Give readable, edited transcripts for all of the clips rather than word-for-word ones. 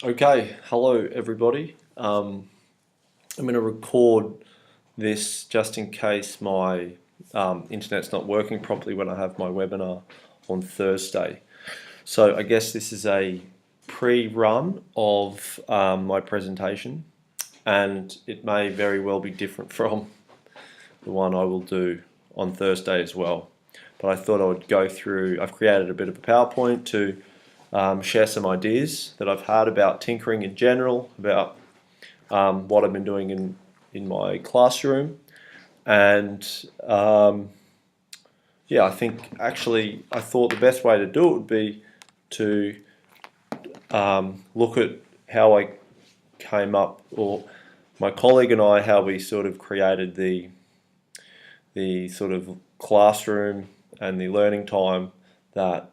Okay, hello everybody. I'm going to record this just in case my internet's not working properly when I have my webinar on Thursday. So I guess this is a pre-run of my presentation, and it may very well be different from the one I will do on Thursday as well. But I thought I would go through, I've created a bit of a PowerPoint to share some ideas that I've had about tinkering in general, about what I've been doing in my classroom. And yeah, I think actually I thought the best way to do it would be to look at how I came up, or my colleague and I, how we sort of created the sort of classroom and the learning time that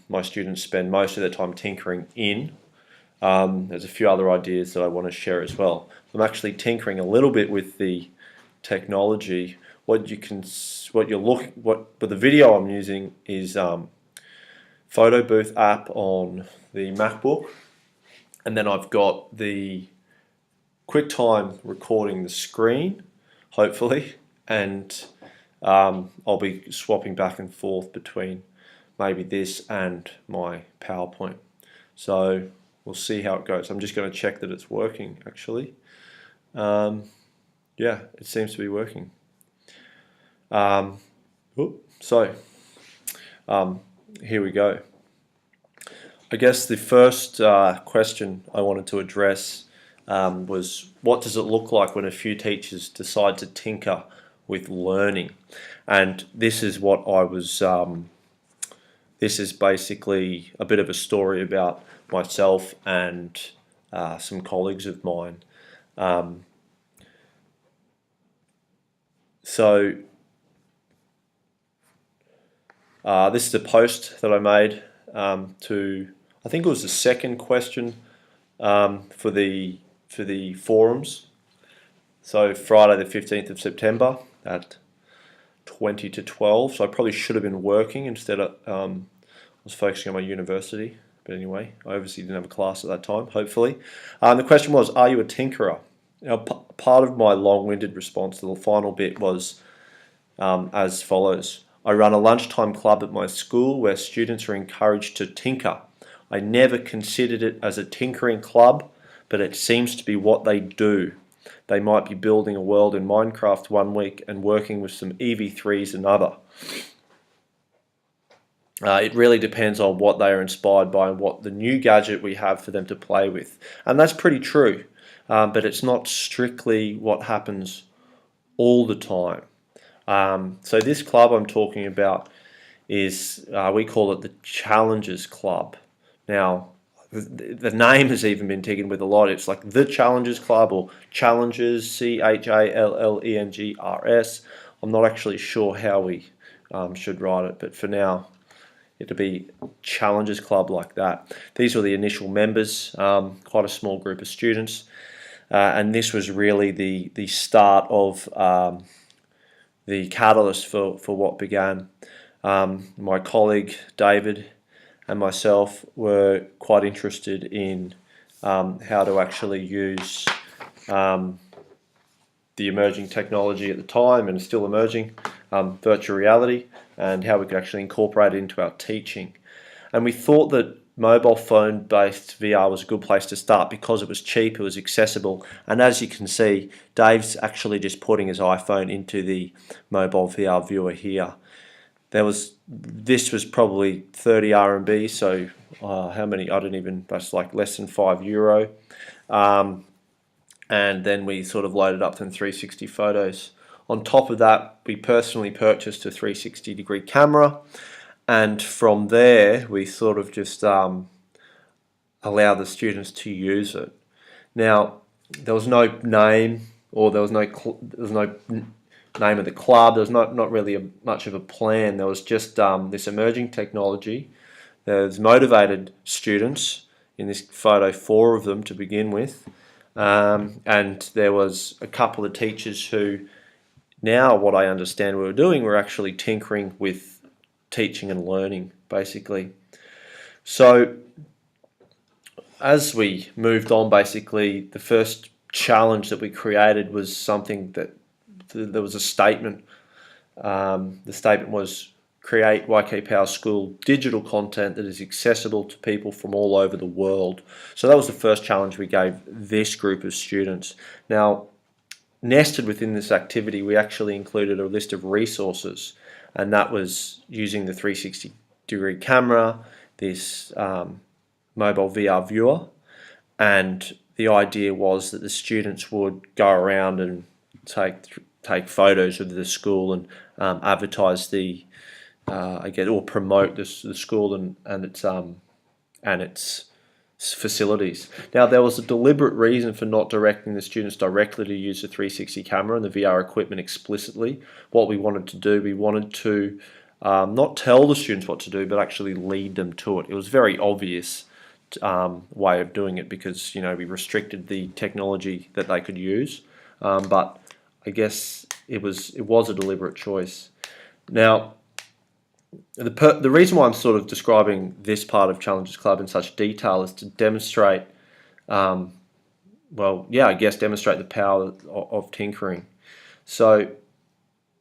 my students spend most of their time tinkering in. There's a few other ideas that I want to share as well. I'm actually tinkering a little bit with the technology. But the video I'm using is Photo Booth app on the MacBook, and then I've got the QuickTime recording the screen, hopefully, and I'll be swapping back and forth between maybe this and my PowerPoint. So we'll see how it goes. I'm just going to check that it's working actually. Yeah, it seems to be working. So here we go. I guess the first question I wanted to address was, what does it look like when a few teachers decide to tinker with learning? And this is what I was, this is basically a bit of a story about myself and some colleagues of mine. This is a post that I made to, I think it was the second question for the forums. So Friday the 15th of September at 20 to 12. So I probably should have been working instead of, I was focusing on my university. But anyway, I obviously didn't have a class at that time, hopefully. The question was, are you a tinkerer? Now, part of my long-winded response to the final bit was as follows. I run a lunchtime club at my school where students are encouraged to tinker. I never considered it as a tinkering club, but it seems to be what they do. They might be building a world in Minecraft one week and working with some EV3s another. It really depends on what they are inspired by and what the new gadget we have for them to play with. And that's pretty true, but it's not strictly what happens all the time. So this club I'm talking about is, we call it the Challengers Club. Now, the name has even been taken with a lot. It's like the Challengers Club or Challengers, Challengers. I'm not actually sure how we should write it, but for now, it'll be Challengers Club like that. These were the initial members, quite a small group of students, and this was really the start of the catalyst for what began. My colleague David and myself were quite interested in how to actually use the emerging technology at the time, and still emerging, virtual reality, and how we could actually incorporate it into our teaching. And we thought that mobile phone based VR was a good place to start because it was cheap, it was accessible, and as you can see, Dave's actually just putting his iPhone into the mobile VR viewer here. This was probably 30 RMB, so how many, I don't even, that's like less than €5. And then we sort of loaded up some 360 photos. On top of that, we personally purchased a 360 degree camera, and from there we sort of just allow the students to use it. Now, there was no name, or there was no name of the club. There was not really much of a plan. There was just this emerging technology. There's motivated students, in this photo 4 of them to begin with, and there was a couple of teachers who, now what I understand we were doing, we're actually tinkering with teaching and learning, basically. So as we moved on, basically, the first challenge that we created was something that there was a statement. The statement was create YK Power School digital content that is accessible to people from all over the world. So that was the first challenge we gave this group of students. Now, nested within this activity, we actually included a list of resources, and that was using the 360-degree camera, this mobile VR viewer, and the idea was that the students would go around and take photos of the school and advertise or promote the school and its facilities. Now, there was a deliberate reason for not directing the students directly to use the 360 camera and the VR equipment explicitly. What we wanted to do, we wanted to not tell the students what to do, but actually lead them to it. It was very obvious way of doing it because we restricted the technology that they could use, but I guess it was a deliberate choice. Now, the reason why I'm sort of describing this part of Challenges Club in such detail is to demonstrate, demonstrate the power of tinkering. So,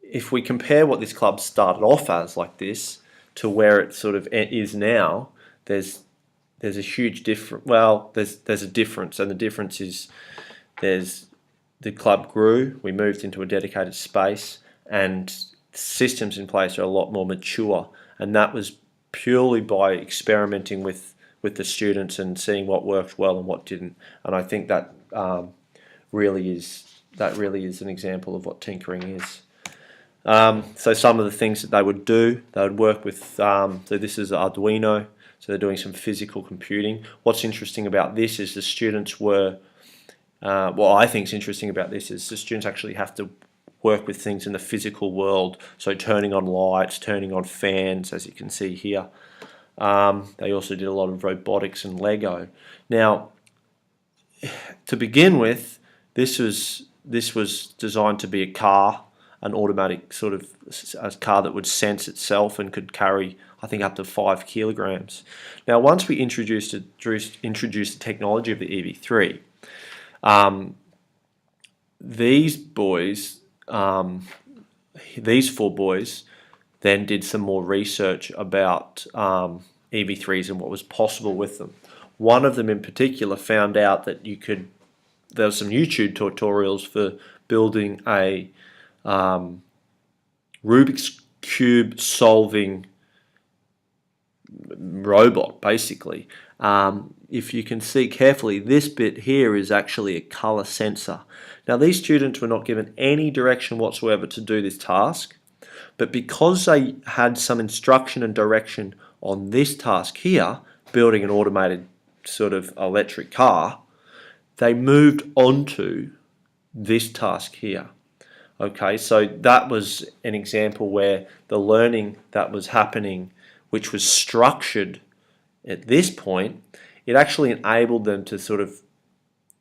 if we compare what this club started off as, like this, to where it sort of is now, there's a huge difference. Well, there's a difference, and the difference is the club grew. We moved into a dedicated space, and systems in place are a lot more mature, and that was purely by experimenting with the students and seeing what worked well and what didn't. And I think that really is an example of what tinkering is. So some of the things that they would do, they would work with, so this is Arduino, so they're doing some physical computing. What's interesting about this is the students were, what I think is interesting about this is the students actually have to work with things in the physical world, so turning on lights, turning on fans, as you can see here. They also did a lot of robotics and Lego. Now, to begin with, this was designed to be a car, an automatic sort of a car that would sense itself and could carry, I think, up to 5 kilograms. Now, once we introduced the technology of the EV3, these 4 boys then did some more research about EV3s and what was possible with them. One of them in particular found out that there were some YouTube tutorials for building a Rubik's Cube solving robot, basically. If you can see carefully, this bit here is actually a color sensor. Now, these students were not given any direction whatsoever to do this task, but because they had some instruction and direction on this task here, building an automated sort of electric car, they moved on to this task here. Okay, so that was an example where the learning that was happening, which was structured at this point, it actually enabled them to sort of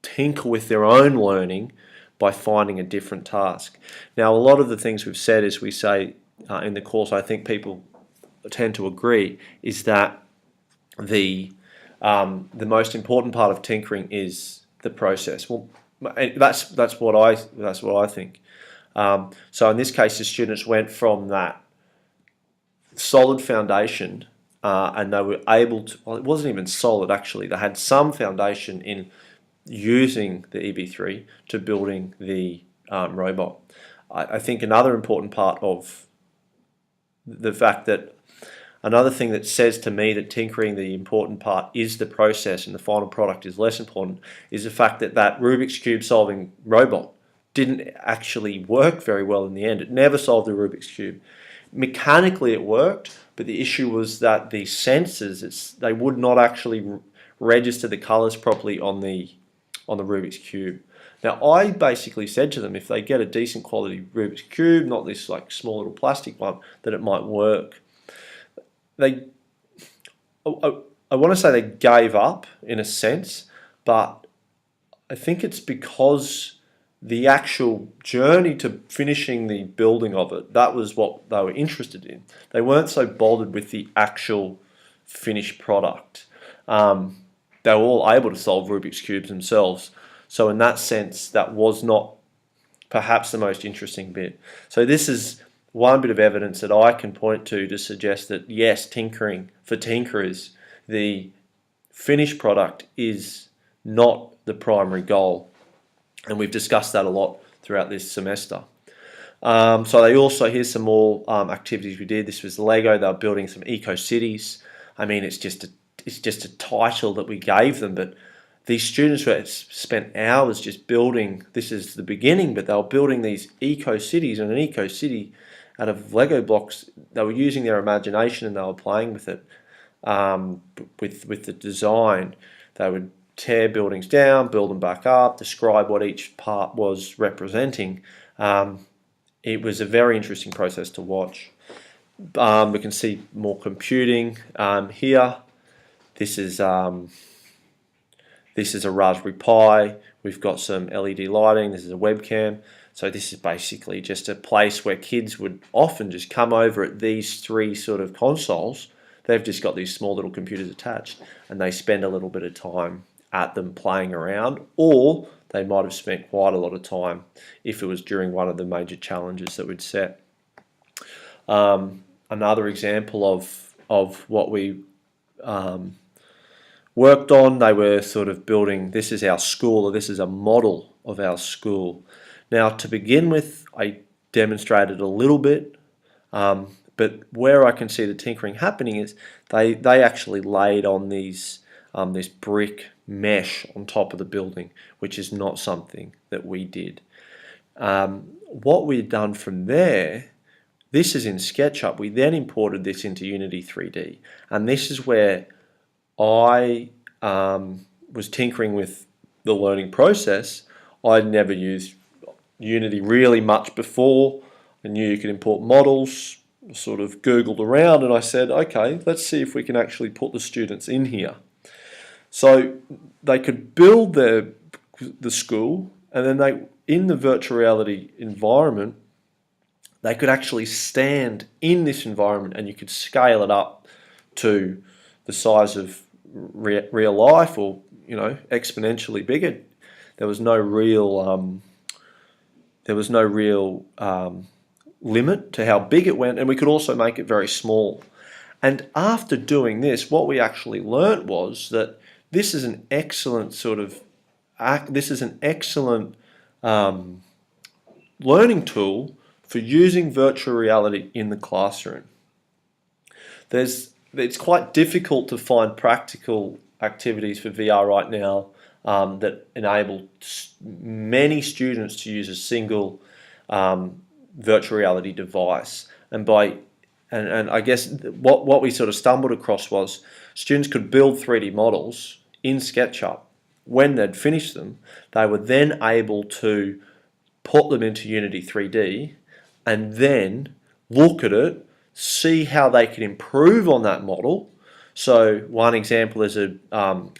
tinker with their own learning by finding a different task. Now, a lot of the things we've said, as we say in the course, I think people tend to agree, is that the most important part of tinkering is the process. Well, that's what I think. So in this case, the students went from that solid foundation, and they were able to. Well, it wasn't even solid actually. They had some foundation in using the EV3 to building the robot. I think another important part of the fact that another thing that says to me that tinkering, the important part is the process and the final product is less important, is the fact that that Rubik's Cube solving robot didn't actually work very well in the end. It never solved the Rubik's Cube. Mechanically it worked, but the issue was that the sensors, they would not actually register the colors properly on the Rubik's Cube. Now, I basically said to them, if they get a decent quality Rubik's Cube, not this like small little plastic one, that it might work. I want to say they gave up in a sense, but I think it's because the actual journey to finishing the building of it, that was what they were interested in. They weren't so bothered with the actual finished product. they were all able to solve Rubik's Cubes themselves. So in that sense, that was not perhaps the most interesting bit. So this is one bit of evidence that I can point to suggest that yes, tinkering for tinkerers, the finished product is not the primary goal. And we've discussed that a lot throughout this semester. So they also, here's some more activities we did. This was Lego. They were building some eco cities. I mean, it's just a title that we gave them, but these students were spent hours just building. This is the beginning, but they were building these eco cities, and an eco city out of Lego blocks. They were using their imagination and they were playing with it, with the design. They would tear buildings down, build them back up, describe what each part was representing. It was a very interesting process to watch. We can see more computing here. This is a Raspberry Pi. We've got some LED lighting. This is a webcam. So this is basically just a place where kids would often just come over at these three sort of consoles. They've just got these small little computers attached, and they spend a little bit of time at them playing around, or they might have spent quite a lot of time if it was during one of the major challenges that we'd set. Another example of what we worked on, they were sort of building, this is our school, or this is a model of our school. Now, to begin with, I demonstrated a little bit, but where I can see the tinkering happening is they actually laid on these this brick mesh on top of the building, which is not something that we did. What we'd done from there, this is in SketchUp, we then imported this into Unity 3D, and this is where I was tinkering with the learning process. I'd never used Unity really much before. I knew you could import models, sort of Googled around, and I said, okay, let's see if we can actually put the students in here. So they could build the school, and then they, in the virtual reality environment, they could actually stand in this environment, and you could scale it up to the size of real life, or exponentially bigger. There was no real limit to how big it went, and we could also make it very small. And after doing this, what we actually learnt was that this is an excellent learning tool for using virtual reality in the classroom. It's quite difficult to find practical activities for VR right now that enable many students to use a single virtual reality device. And I guess what we sort of stumbled across was students could build 3D models in SketchUp. When they'd finished them, they were then able to put them into Unity 3D and then look at it, see how they can improve on that model. So one example is a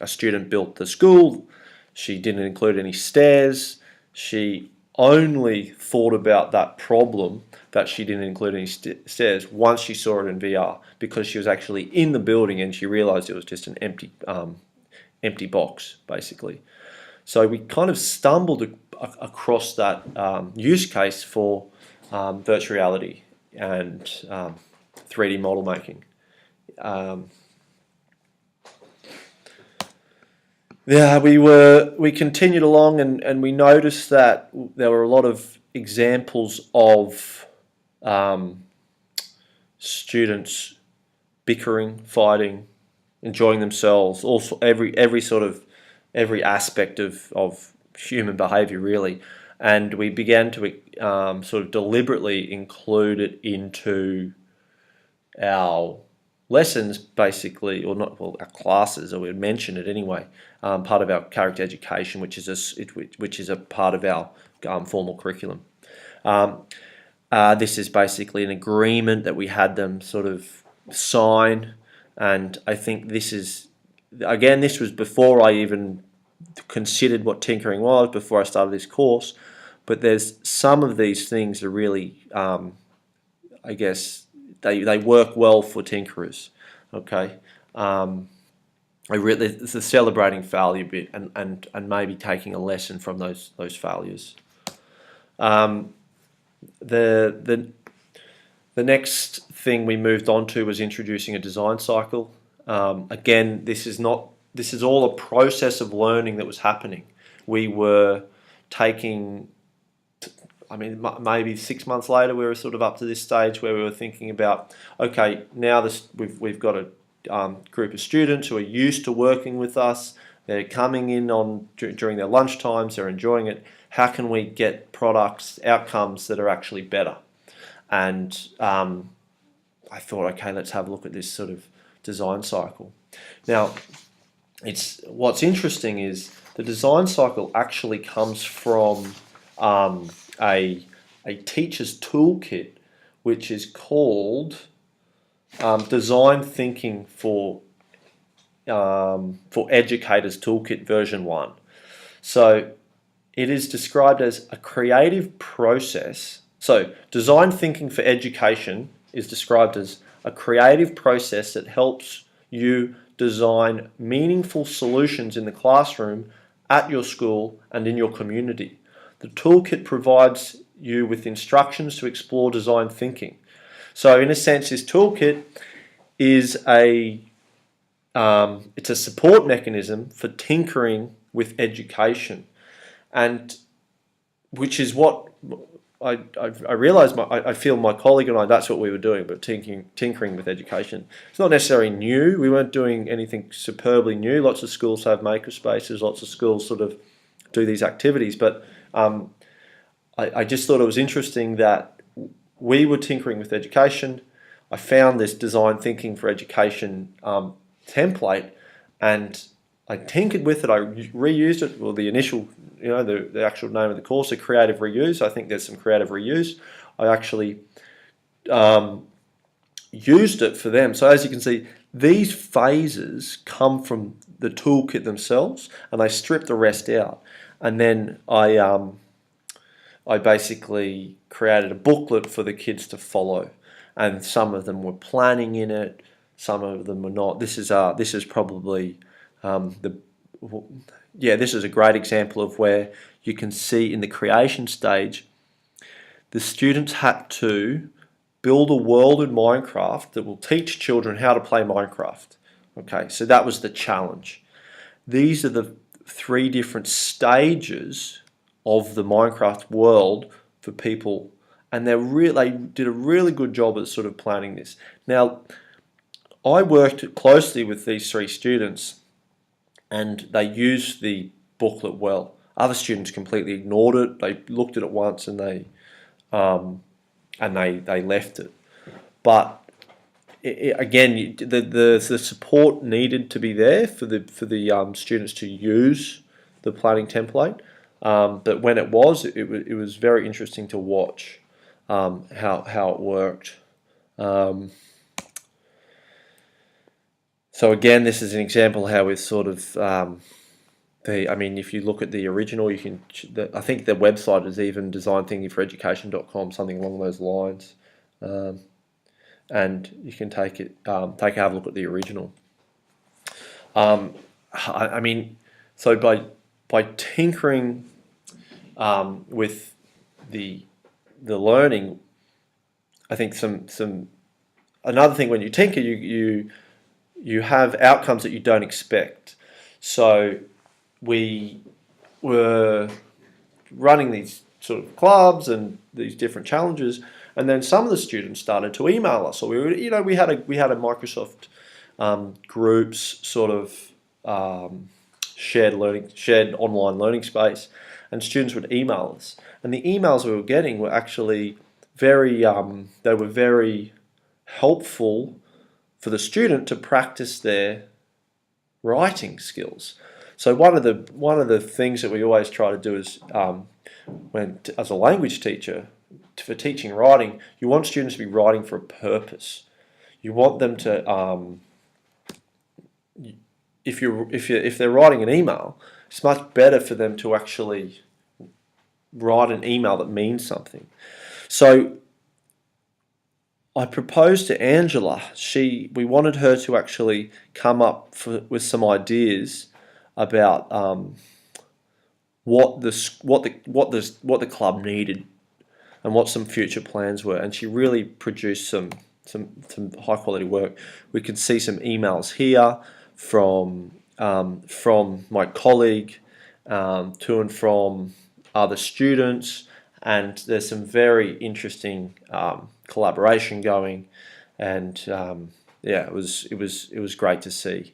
student built the school. She didn't include any stairs. She only thought about that problem that she didn't include any stairs once she saw it in VR, because she was actually in the building and she realized it was just an empty box, basically. So we kind of stumbled across that use case for virtual reality and 3D model making. We continued along, and we noticed that there were a lot of examples of students bickering, fighting, enjoying themselves, also every aspect of human behavior, really. And we began to sort of deliberately include it into our lessons, basically, or not, well, our classes, or we'd mention it anyway, part of our character education, which is a part of our formal curriculum. This is basically an agreement that we had them sort of sign, and I think this is, again, this was before I even considered what tinkering was, before I started this course, but there's some of these things are really, I guess, they work well for tinkerers, okay? it's the celebrating failure bit, and maybe taking a lesson from those failures. Um, the the next thing we moved on to was introducing a design cycle. Again, this is all a process of learning that was happening. We were taking, I mean, maybe 6 months later, we were sort of up to this stage where we were thinking about, okay, now we've got a group of students who are used to working with us. They're coming in during their lunch times. They're enjoying it. How can we get outcomes that are actually better? And I thought, okay, let's have a look at this sort of design cycle. Now, what's interesting is the design cycle actually comes from a teacher's toolkit, which is called Design Thinking for Educators Toolkit version 1. So it is described as a creative process. So design thinking for education is described as a creative process that helps you design meaningful solutions in the classroom, at your school, and in your community. The toolkit provides you with instructions to explore design thinking. So in a sense, this toolkit is it's a support mechanism for tinkering with education, and which is what I realised. I feel my colleague and I, that's what we were doing, but tinkering with education. It's not necessarily new. We weren't doing anything superbly new. Lots of schools have makerspaces. Lots of schools sort of do these activities, but I just thought it was interesting that we were tinkering with education. I found this design thinking for education template, and I tinkered with it. I reused it. Well, the initial, the actual name of the course, a creative reuse. I think there's some creative reuse. I actually used it for them. So as you can see, these phases come from the toolkit themselves, and I stripped the rest out. And then I basically created a booklet for the kids to follow, and some of them were planning in it, some of them were not. This is probably this is a great example of where you can see in the creation stage, the students had to build a world in Minecraft that will teach children how to play Minecraft. Okay, so that was the challenge. These are the 3 different stages of the Minecraft world for people, and they did a really good job at sort of planning this. Now, I worked closely with these 3 students, and they used the booklet well. Other students completely ignored it. They looked at it once and they left it. But again, the support needed to be there for the students to use the planning template. But when it was very interesting to watch how it worked. So again, this is an example how we've sort of if you look at the original, I think the website is even designthinkingforeducation.com, something along those lines, and you can have a look at the original. So by tinkering with the learning, I think another thing when you tinker, you have outcomes that you don't expect. So we were running these sort of clubs and these different challenges, and then some of the students started to email us. So we had a Microsoft groups sort of shared online learning space, and students would email us. And the emails we were getting were actually very helpful for the student to practice their writing skills. So one of the things that we always try to do is, as a language teacher, for teaching writing, you want students to be writing for a purpose. You want them to, if they're writing an email, it's much better for them to actually write an email that means something. So I proposed to Angela. We wanted her to actually come up with some ideas about what the club needed and what some future plans were, and she really produced some high quality work. We can see some emails here from my colleague to and from other students, and there's some very interesting collaboration going, and yeah, it was great to see.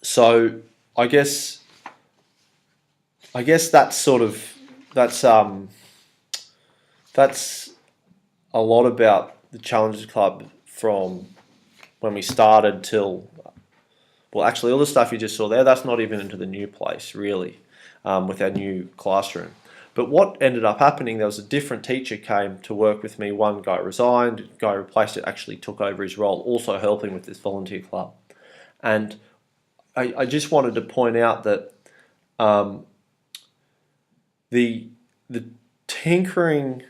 So I guess that's a lot about the Challenges Club from when we started till, well, actually all the stuff you just saw there, that's not even into the new place really, with our new classroom. But what ended up happening, there was a different teacher came to work with me. One guy resigned, the guy who replaced it actually took over his role, also helping with this volunteer club. And I just wanted to point out that the tinkering,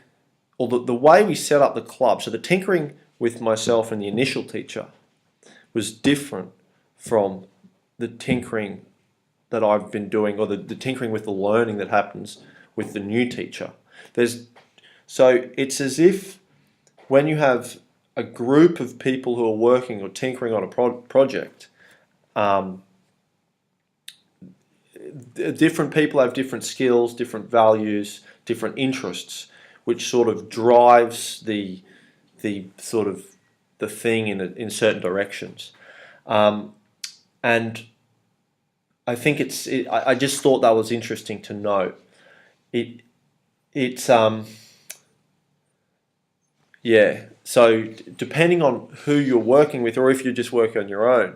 or the way we set up the club, so the tinkering with myself and the initial teacher was different from the tinkering that I've been doing, or the tinkering with the learning that happens with the new teacher. So it's as if when you have a group of people who are working or tinkering on a project, different people have different skills, different values, different interests, which sort of drives the sort of the thing in certain directions. And I think I just thought that was interesting to note. Yeah, so depending on who you're working with, or if you're just working on your own,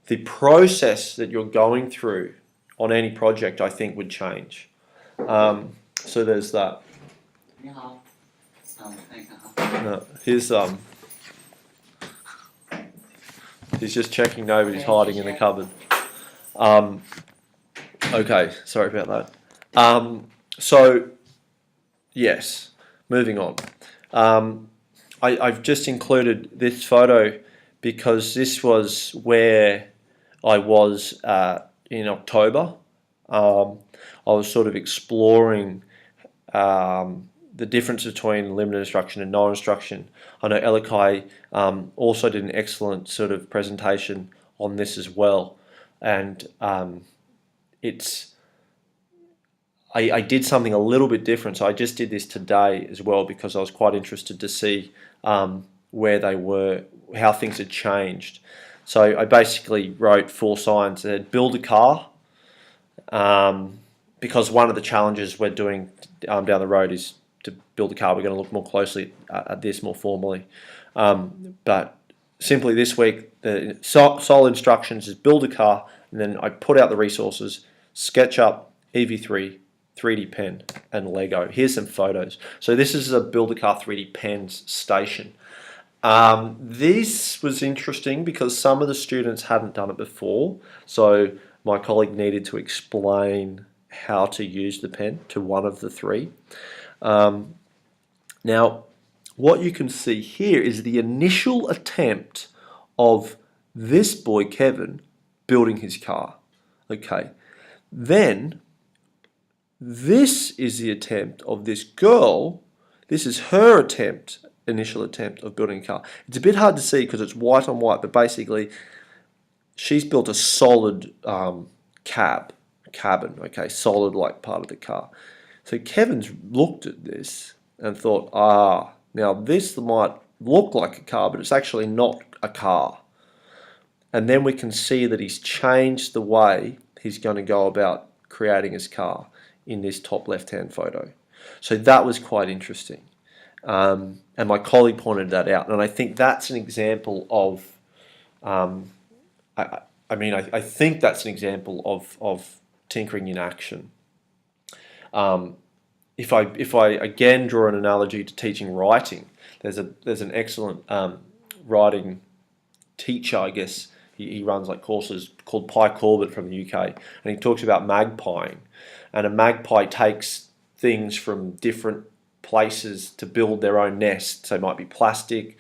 the process that you're going through on any project, I think, would change. So there's that. No, he's just checking nobody's hiding in the cupboard. Okay, sorry about that. So yes, moving on. I've just included this photo because this was where I was in October. I was sort of exploring the difference between limited instruction and no instruction. I know Elikai also did an excellent sort of presentation on this as well, and I did something a little bit different. So I just did this today as well because I was quite interested to see where they were, how things had changed. So I basically wrote 4 signs that said, build a car, because one of the challenges we're doing down the road is to build a car. We're going to look more closely at this more formally. But simply this week, the sole instructions is build a car, and then I put out the resources, SketchUp, EV3, 3D pen, and Lego. Here's some photos. So this is a Build a Car 3D pens station. This was interesting because some of the students hadn't done it before, so my colleague needed to explain how to use the pen to one of the 3. Now, what you can see here is the initial attempt of this boy, Kevin, building his car. Okay, then this is the attempt of this girl. This is her initial attempt of building a car. It's a bit hard to see because it's white on white, but basically she's built a solid cabin, okay, solid like part of the car. So Kevin's looked at this and thought, now this might look like a car, but it's actually not a car. And then we can see that he's changed the way he's going to go about creating his car in this top left-hand photo. So that was quite interesting. And my colleague pointed that out. And I think that's an example of, I think that's an example of tinkering in action. If I again draw an analogy to teaching writing, there's an excellent writing teacher, I guess. He runs like courses called Pi Corbett from the UK, and he talks about magpieing. And a magpie takes things from different places to build their own nest. So it might be plastic,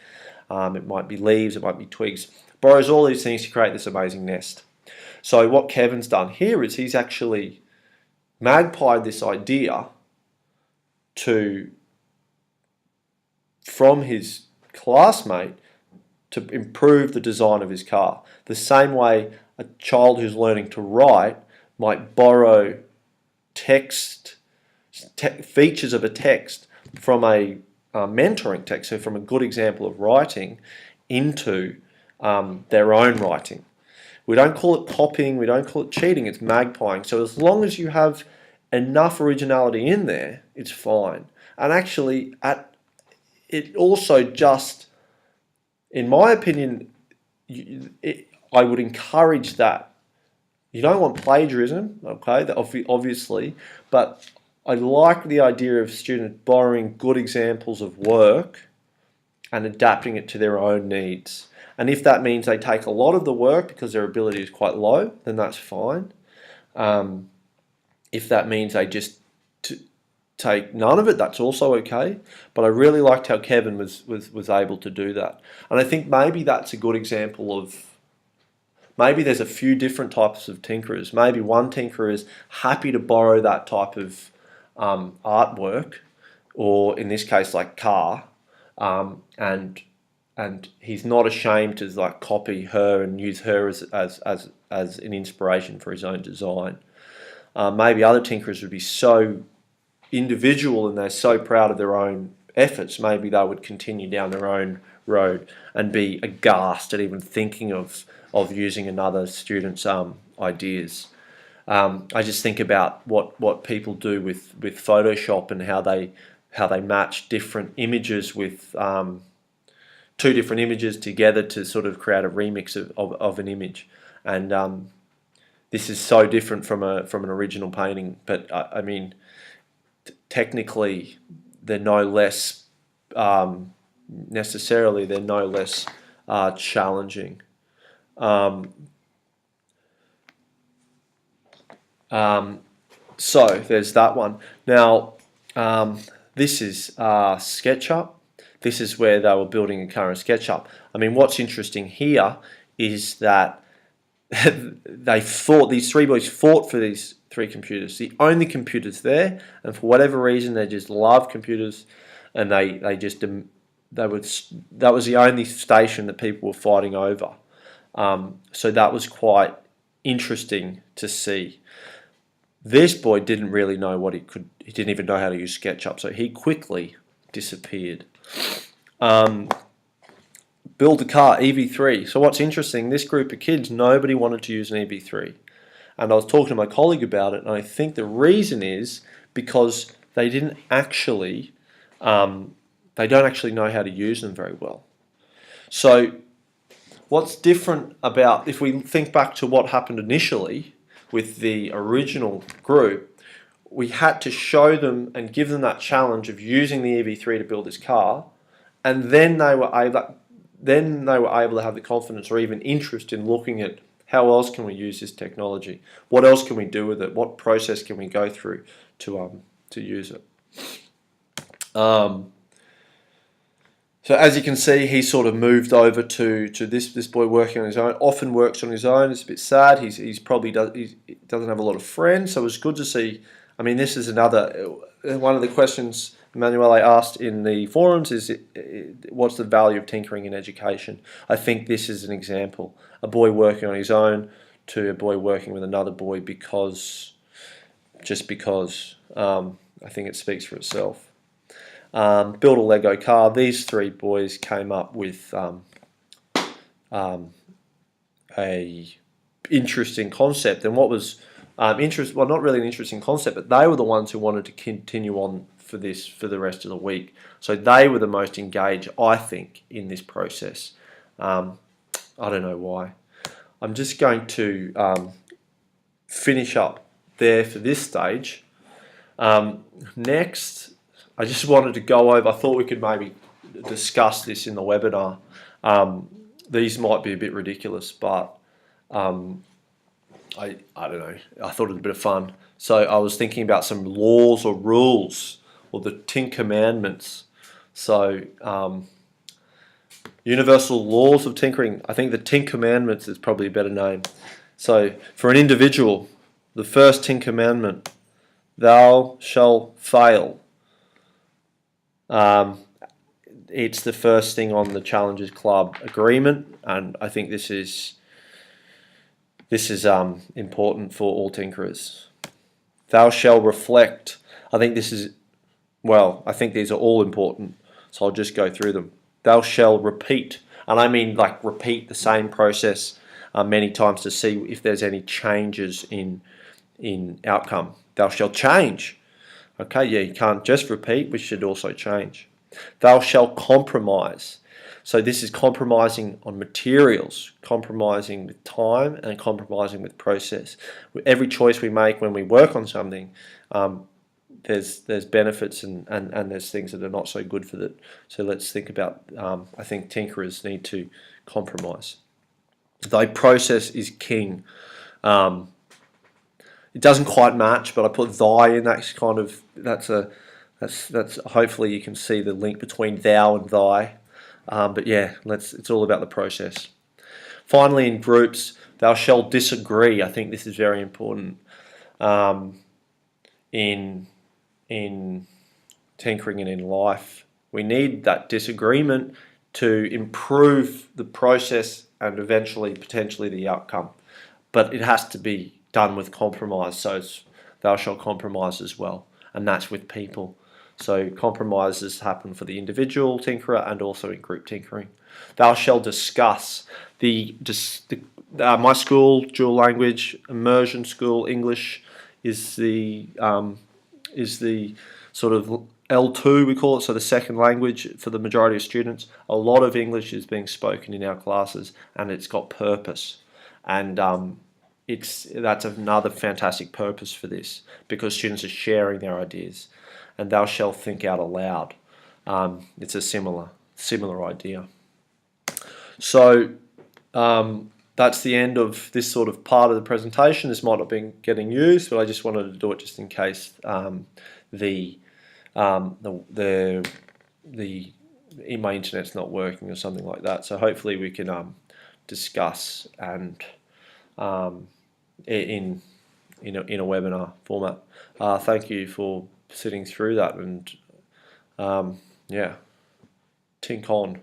it might be leaves, it might be twigs. Borrows all these things to create this amazing nest. So what Kevin's done here is he's actually magpied this idea from his classmate to improve the design of his car. The same way a child who's learning to write might borrow features of a text from a mentoring text, so from a good example of writing, into their own writing. We don't call it copying, we don't call it cheating, it's magpieing. So as long as you have enough originality in there, it's fine. And actually, it also just, in my opinion, I would encourage that. You don't want plagiarism, okay, obviously, but I like the idea of students borrowing good examples of work and adapting it to their own needs. And if that means they take a lot of the work because their ability is quite low, then that's fine. If that means they just take none of it, that's also okay. But I really liked how Kevin was able to do that. And I think maybe that's a good example of, maybe there's a few different types of tinkerers. Maybe one tinkerer is happy to borrow that type of artwork, or in this case like car, and he's not ashamed to like copy her and use her as an inspiration for his own design. Maybe other tinkerers would be so individual and they're so proud of their own efforts, maybe they would continue down their own road and be aghast at even thinking of using another student's ideas. I just think about what people do with Photoshop and how they match different images with two different images together to sort of create a remix of an image. And this is so different from an original painting, but I mean, technically they're no less necessarily they're no less challenging. So there's that one. Now this is SketchUp. This is where they were building a current SketchUp. I mean, what's interesting here is that these three boys fought for these three computers, the only computers there, and for whatever reason they just love computers, and that was the only station that people were fighting over. So that was quite interesting to see. This boy didn't really know what he didn't even know how to use SketchUp, so he quickly disappeared. Build a car, EV3. So what's interesting, this group of kids, nobody wanted to use an EV3. And I was talking to my colleague about it, and I think the reason is because they don't actually know how to use them very well. So what's different about, if we think back to what happened initially with the original group, we had to show them and give them that challenge of using the EV3 to build this car, and then they were able to have the confidence or even interest in looking at how else can we use this technology? What else can we do with it? What process can we go through to use it? So as you can see, he sort of moved over to this boy working on his own. Often works on his own. It's a bit sad. He doesn't have a lot of friends. So it was good to see. I mean, this is one of the questions Emanuele asked in the forums is, what's the value of tinkering in education? I think this is an example. A boy working on his own to a boy working with another boy because I think it speaks for itself. Build a Lego car. These three boys came up with a interesting concept, and what was well, not really an interesting concept, but they were the ones who wanted to continue on for the rest of the week. So they were the most engaged, I think, in this process. I don't know why. I'm just going to finish up there for this stage. Next, I just wanted to go over, I thought we could maybe discuss this in the webinar. These might be a bit ridiculous, but I don't know. I thought it was a bit of fun. So I was thinking about some laws or rules or the Ten Commandments. So universal laws of tinkering. I think the Ten Commandments is probably a better name. So for an individual, the first Ten Commandment, thou shalt fail. It's the first thing on the Challengers Club agreement, and I think this is important for all tinkerers. Thou shalt reflect. I think this is, well, I think these are all important, so I'll just go through them. Thou shalt repeat, and I mean like repeat the same process many times to see if there's any changes in outcome. Thou shalt change. Okay, yeah, you can't just repeat, we should also change. Thou shalt compromise. So this is compromising on materials, compromising with time, and compromising with process. With every choice we make when we work on something, there's benefits and there's things that are not so good for it. So let's think about, I think tinkerers need to compromise. Thy process is king. It doesn't quite match, but I put thy in. That's kind of that's hopefully you can see the link between thou and thy. But yeah, it's all about the process. Finally, in groups, thou shalt disagree. I think this is very important in tinkering and in life. We need that disagreement to improve the process and eventually, potentially, the outcome. But it has to be done with compromise. So it's, thou shalt compromise as well, and that's with people. So compromises happen for the individual tinkerer and also in group tinkering. Thou shalt discuss. My school, dual language, immersion school, English is the sort of L2 we call it, so the second language for the majority of students. A lot of English is being spoken in our classes, and it's got purpose, and that's another fantastic purpose for this, because students are sharing their ideas. And thou shalt think out aloud. It's a similar idea. So that's the end of this sort of part of the presentation. This might not have been getting used, but I just wanted to do it just in case my internet's not working or something like that. So hopefully we can discuss and in a webinar format. Thank you for sitting through that, and yeah, tink on.